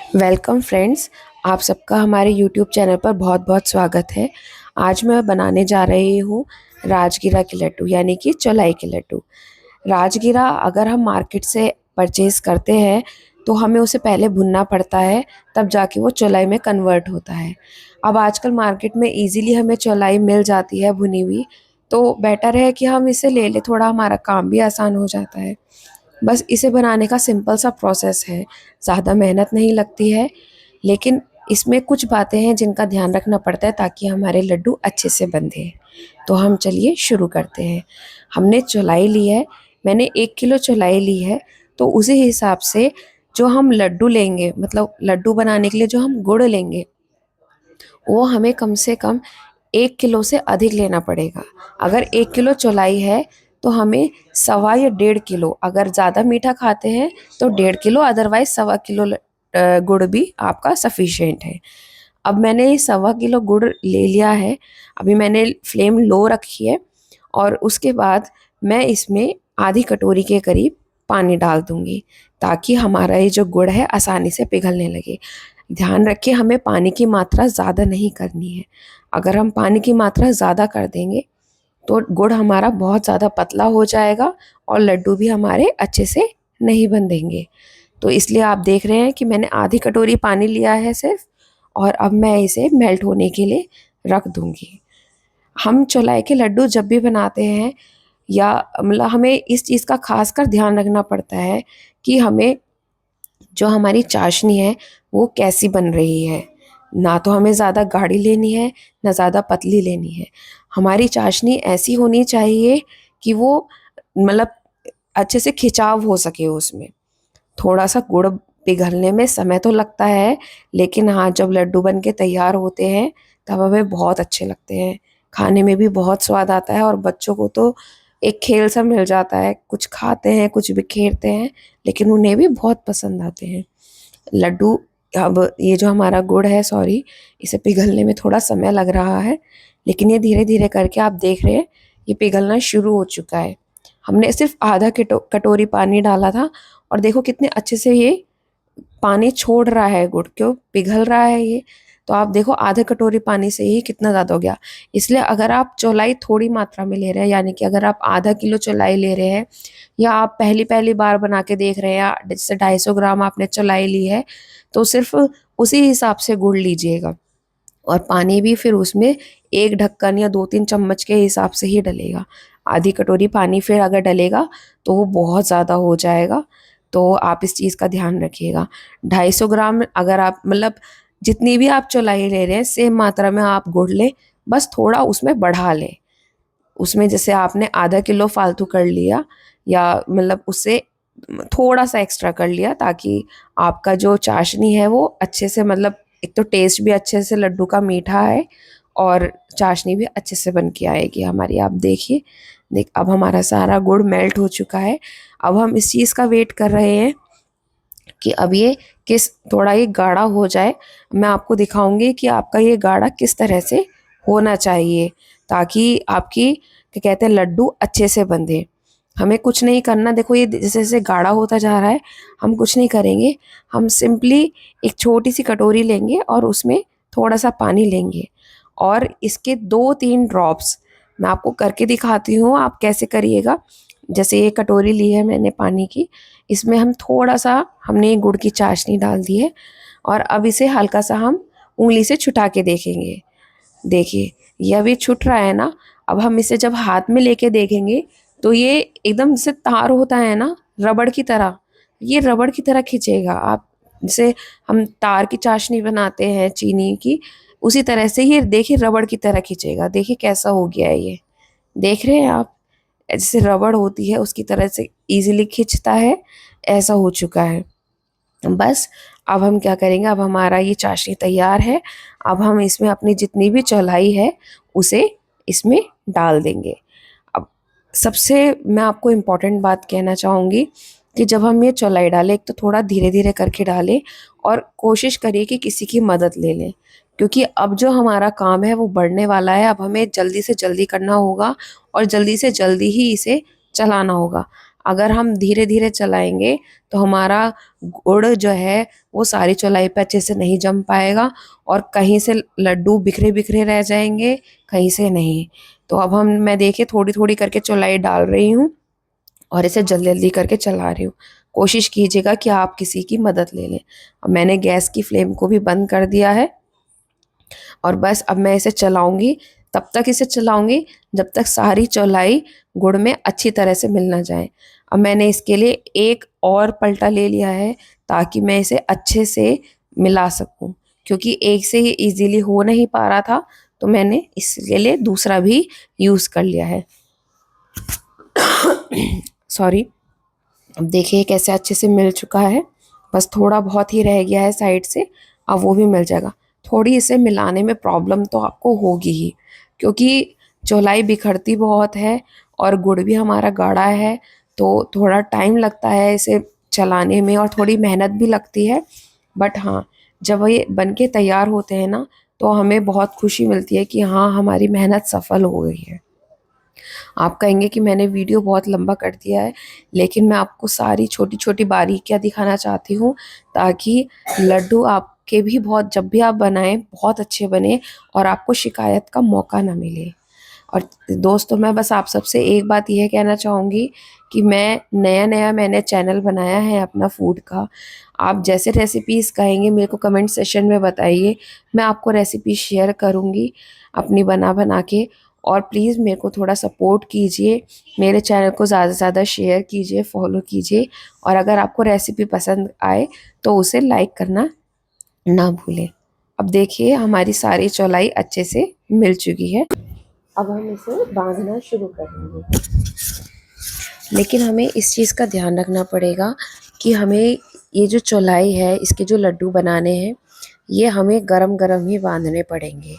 Welcome friends. आप सबका हमारे यूट्यूब चैनल पर बहुत बहुत स्वागत है। आज मैं बनाने जा रही हूँ राजगिरा के लड्डू यानी कि चौलाई के लड्डू। राजगिरा अगर हम मार्केट से परचेज़ करते हैं तो हमें उसे पहले भुनना पड़ता है, तब जाके वो चौलाई में कन्वर्ट होता है। अब आजकल मार्केट में इजीली हमें चौलाई मिल जाती है भुनी हुई, तो बेटर है कि हम इसे ले लें, थोड़ा हमारा काम भी आसान हो जाता है। बस इसे बनाने का सिंपल सा प्रोसेस है, ज़्यादा मेहनत नहीं लगती है, लेकिन इसमें कुछ बातें हैं जिनका ध्यान रखना पड़ता है ताकि हमारे लड्डू अच्छे से बंधे। तो हम चलिए शुरू करते हैं। हमने चौलाई ली है, मैंने 1 किलो चौलाई ली है, तो उसी हिसाब से जो हम लड्डू लेंगे, मतलब लड्डू बनाने के लिए जो हम गुड़ लेंगे, वो हमें कम से कम 1 किलो से अधिक लेना पड़ेगा। अगर 1 किलो चौलाई है तो हमें सवा या 1.5 किलो, अगर ज़्यादा मीठा खाते हैं तो 1.5 किलो, अदरवाइज़ सवा किलो गुड़ भी आपका सफिशिएंट है। अब मैंने ये सवा किलो गुड़ ले लिया है। अभी मैंने फ्लेम लो रखी है और उसके बाद मैं इसमें आधी कटोरी के करीब पानी डाल दूंगी ताकि हमारा ये जो गुड़ है आसानी से पिघलने लगे। ध्यान रखिए, हमें पानी की मात्रा ज़्यादा नहीं करनी है। अगर हम पानी की मात्रा ज़्यादा कर देंगे तो गुड़ हमारा बहुत ज़्यादा पतला हो जाएगा और लड्डू भी हमारे अच्छे से नहीं बंधेंगे। तो इसलिए आप देख रहे हैं कि मैंने आधी कटोरी पानी लिया है सिर्फ, और अब मैं इसे मेल्ट होने के लिए रख दूंगी। हम चौलाई के लड्डू जब भी बनाते हैं, या मतलब हमें इस चीज़ का खास कर ध्यान रखना पड़ता है कि हमें जो हमारी चाशनी है वो कैसी बन रही है। ना तो हमें ज़्यादा गाढ़ी लेनी है, ना ज़्यादा पतली लेनी है। हमारी चाशनी ऐसी होनी चाहिए कि वो मतलब अच्छे से खिंचाव हो सके उसमें। थोड़ा सा गुड़ पिघलने में समय तो लगता है, लेकिन हाँ, जब लड्डू बन के तैयार होते हैं तब हमें बहुत अच्छे लगते हैं। खाने में भी बहुत स्वाद आता है और बच्चों को तो एक खेल सा मिल जाता है, कुछ खाते हैं कुछ बिखेरते हैं, लेकिन उन्हें भी बहुत पसंद आते हैं लड्डू। अब ये जो हमारा गुड़ है, सॉरी, इसे पिघलने में थोड़ा समय लग रहा है, लेकिन ये धीरे धीरे करके आप देख रहे हैं ये पिघलना शुरू हो चुका है। हमने सिर्फ आधा कटोरी पानी डाला था और देखो कितने अच्छे से ये पानी छोड़ रहा है, गुड़ क्यों पिघल रहा है ये। तो आप देखो आधे कटोरी पानी से ही कितना ज़्यादा हो गया। इसलिए अगर आप चौलाई थोड़ी मात्रा में ले रहे हैं, यानी कि अगर आप आधा किलो चौलाई ले रहे हैं, या आप पहली पहली बार बना के देख रहे हैं, जैसे 250 ग्राम आपने चौलाई ली है, तो सिर्फ उसी हिसाब से गुड़ लीजिएगा। और पानी भी फिर उसमें एक ढक्कन या 2-3 चम्मच के हिसाब से ही डलेगा। आधी कटोरी पानी फिर अगर डलेगा तो वो बहुत ज़्यादा हो जाएगा, तो आप इस चीज़ का ध्यान रखिएगा। 250 ग्राम अगर आप मतलब जितनी भी आप चौलाई ले रहे हैं सेम मात्रा में आप गुड़ लें, बस थोड़ा उसमें बढ़ा लें। उसमें जैसे आपने आधा किलो फालतू कर लिया, या मतलब उससे थोड़ा सा एक्स्ट्रा कर लिया, ताकि आपका जो चाशनी है वो अच्छे से, मतलब एक तो टेस्ट भी अच्छे से लड्डू का मीठा है और चाशनी भी अच्छे से बन के आएगी हमारी। आप देखिए, अब हमारा सारा गुड़ मेल्ट हो चुका है। अब हम इस चीज़ का वेट कर रहे हैं कि अब ये किस थोड़ा ये गाढ़ा हो जाए। मैं आपको दिखाऊंगी कि आपका ये गाढ़ा किस तरह से होना चाहिए, ताकि आपकी क्या कहते हैं लड्डू अच्छे से बंधे। हमें कुछ नहीं करना, देखो ये जैसे जैसे गाढ़ा होता जा रहा है, हम कुछ नहीं करेंगे। हम सिंपली एक छोटी सी कटोरी लेंगे और उसमें थोड़ा सा पानी लेंगे, और इसके 2-3 ड्रॉप्स मैं आपको करके दिखाती हूँ, आप कैसे करिएगा। जैसे ये कटोरी ली है मैंने पानी की, इसमें हम थोड़ा सा, हमने गुड़ की चाशनी डाल दी है, और अब इसे हल्का सा हम उंगली से छुटा के देखेंगे। देखिए ये अभी छुट रहा है ना। अब हम इसे जब हाथ में लेके देखेंगे तो ये एकदम जैसे तार होता है ना, रबड़ की तरह, ये रबड़ की तरह खींचेगा। आप जैसे हम तार की चाशनी बनाते हैं चीनी की, उसी तरह से ये देखिए रबड़ की तरह खींचेगा। देखिए कैसा हो गया है ये, देख रहे हैं आप, जैसे रबड़ होती है उसकी तरह से इजीली खींचता है, ऐसा हो चुका है। बस अब हम क्या करेंगे, अब हमारा ये चाशनी तैयार है। अब हम इसमें अपनी जितनी भी चौलाई है उसे इसमें डाल देंगे। अब सबसे मैं आपको इम्पोर्टेंट बात कहना चाहूँगी कि जब हम ये चौलाई डालें, एक तो थोड़ा धीरे धीरे करके डालें, और कोशिश करिए कि किसी की मदद ले लें, क्योंकि अब जो हमारा काम है वो बढ़ने वाला है। अब हमें जल्दी से जल्दी करना होगा और जल्दी से जल्दी ही इसे चलाना होगा। अगर हम धीरे धीरे चलाएंगे तो हमारा गुड़ जो है वो सारी चौलाई पे अच्छे से नहीं जम पाएगा और कहीं से लड्डू बिखरे बिखरे रह जाएंगे, कहीं से नहीं। तो अब मैं देखिए थोड़ी थोड़ी करके चौलाई डाल रही हूँ और इसे जल्दी जल्दी करके चला रही हूँ। कोशिश कीजिएगा कि आप किसी की मदद ले लें। अब मैंने गैस की फ्लेम को भी बंद कर दिया है और बस अब मैं इसे चलाऊंगी। तब तक इसे चलाऊंगी जब तक सारी चौलाई गुड़ में अच्छी तरह से मिल ना जाए। अब मैंने इसके लिए एक और पलटा ले लिया है ताकि मैं इसे अच्छे से मिला सकूं, क्योंकि एक से ही इजीली हो नहीं पा रहा था, तो मैंने इसके लिए दूसरा भी यूज़ कर लिया है। सॉरी। अब देखिए कैसे अच्छे से मिल चुका है। बस थोड़ा बहुत ही रह गया है साइड से, अब वो भी मिल जाएगा। थोड़ी इसे मिलाने में प्रॉब्लम तो आपको होगी ही, क्योंकि चौलाई बिखरती बहुत है और गुड़ भी हमारा गाढ़ा है, तो थोड़ा टाइम लगता है इसे चलाने में और थोड़ी मेहनत भी लगती है। बट हाँ, जब ये बन के तैयार होते हैं ना, तो हमें बहुत खुशी मिलती है कि हाँ हमारी मेहनत सफल हो गई है। आप कहेंगे कि मैंने वीडियो बहुत लंबा कर दिया है, लेकिन मैं आपको सारी छोटी छोटी बारीकियाँ दिखाना चाहती हूँ ताकि लड्डू आपके भी बहुत, जब भी आप बनाएं, बहुत अच्छे बने और आपको शिकायत का मौका ना मिले। और दोस्तों, मैं बस आप सबसे एक बात यह कहना चाहूँगी कि मैं नया नया मैंने चैनल बनाया है अपना फूड का। आप जैसे रेसिपीज़ कहेंगे मेरे को कमेंट सेशन में बताइए, मैं आपको रेसिपी शेयर करूँगी अपनी बना बना के। और प्लीज़ मेरे को थोड़ा सपोर्ट कीजिए, मेरे चैनल को ज़्यादा से ज़्यादा शेयर कीजिए, फॉलो कीजिए, और अगर आपको रेसिपी पसंद आए तो उसे लाइक करना ना भूलें। अब देखिए हमारी सारी चौलाई अच्छे से मिल चुकी है। अब हम इसे बांधना शुरू करेंगे, लेकिन हमें इस चीज़ का ध्यान रखना पड़ेगा कि हमें ये जो चौलाई है, इसके जो लड्डू बनाने हैं, ये हमें गरम गरम ही बांधने पड़ेंगे।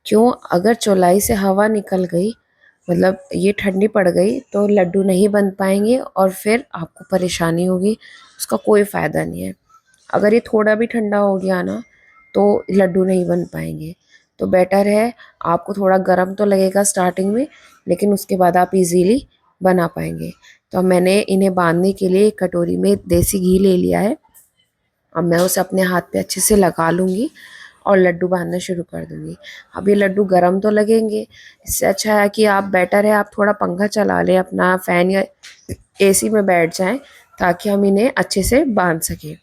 क्यों? अगर चौलाई से हवा निकल गई, मतलब ये ठंडी पड़ गई, तो लड्डू नहीं बन पाएंगे और फिर आपको परेशानी होगी, उसका कोई फ़ायदा नहीं है। अगर ये थोड़ा भी ठंडा हो गया ना, तो लड्डू नहीं बन पाएंगे। तो बेटर है, आपको थोड़ा गर्म तो लगेगा स्टार्टिंग में, लेकिन उसके बाद आप इजीली बना पाएंगे। तो अब मैंने इन्हें बांधने के लिए एक कटोरी में देसी घी ले लिया है। अब मैं उसे अपने हाथ पे अच्छे से लगा लूँगी और लड्डू बांधना शुरू कर दूँगी। अब ये लड्डू गरम तो लगेंगे, इससे अच्छा है कि आप, बेटर है आप थोड़ा पंखा चला लें, अपना फ़ैन या एसी में बैठ जाएं, ताकि हम इन्हें अच्छे से बांध सकें,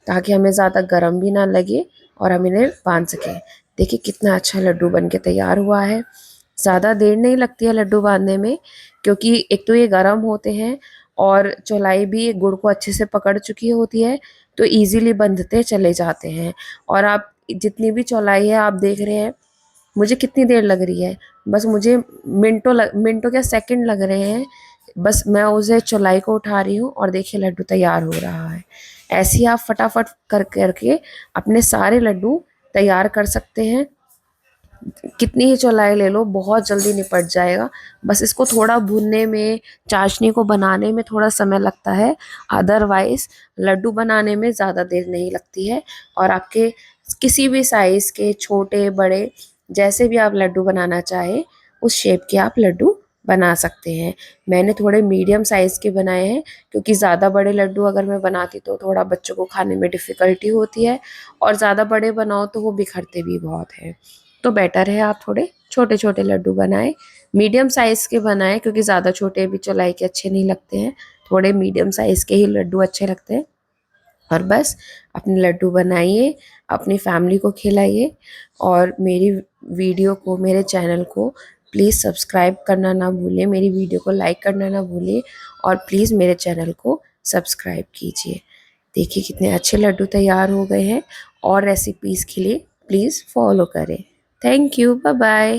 ताकि हमें ज़्यादा गर्म भी ना लगे और हम इन्हें बांध सकें। देखिए कितना अच्छा लड्डू बन के तैयार हुआ है। ज़्यादा देर नहीं लगती है लड्डू बांधने में, क्योंकि एक तो ये गर्म होते हैं और चौलाई भी गुड़ को अच्छे से पकड़ चुकी होती है, तो इजीली बंधते चले जाते हैं। और आप जितनी भी चौलाई है, आप देख रहे हैं मुझे कितनी देर लग रही है। बस मुझे मिनटों क्या सेकंड लग रहे हैं। बस मैं उसे चौलाई को उठा रही हूँ और देखिए लड्डू तैयार हो रहा है। ऐसे ही आप फटाफट कर करके अपने सारे लड्डू तैयार कर सकते हैं। कितनी ही चौलाई ले लो, बहुत जल्दी निपट जाएगा। बस इसको थोड़ा भूनने में, चाशनी को बनाने में थोड़ा समय लगता है, अदरवाइज लड्डू बनाने में ज़्यादा देर नहीं लगती है। और आपके किसी भी साइज़ के, छोटे बड़े, जैसे भी आप लड्डू बनाना चाहे उस शेप के आप लड्डू बना सकते हैं। मैंने थोड़े मीडियम साइज़ के बनाए हैं, क्योंकि ज़्यादा बड़े लड्डू अगर मैं बनाती तो थोड़ा बच्चों को खाने में डिफ़िकल्टी होती है, और ज़्यादा बड़े बनाओ तो वो बिखरते भी बहुत हैं। तो बेटर है आप थोड़े छोटे छोटे लड्डू बनाएं, मीडियम साइज़ के बनाएं, क्योंकि ज़्यादा छोटे भी चौलाई के अच्छे नहीं लगते हैं। थोड़े मीडियम साइज़ के ही लड्डू अच्छे लगते हैं। और बस अपने लड्डू बनाइए, अपनी फैमिली को खिलाइए, और मेरी वीडियो को, मेरे चैनल को प्लीज़ सब्सक्राइब करना ना भूलें, मेरी वीडियो को लाइक करना ना भूलें, और प्लीज़ मेरे चैनल को सब्सक्राइब कीजिए। देखिए कितने अच्छे लड्डू तैयार हो गए हैं, और रेसिपीज़ के लिए प्लीज़ फॉलो करें। Thank you, bye bye.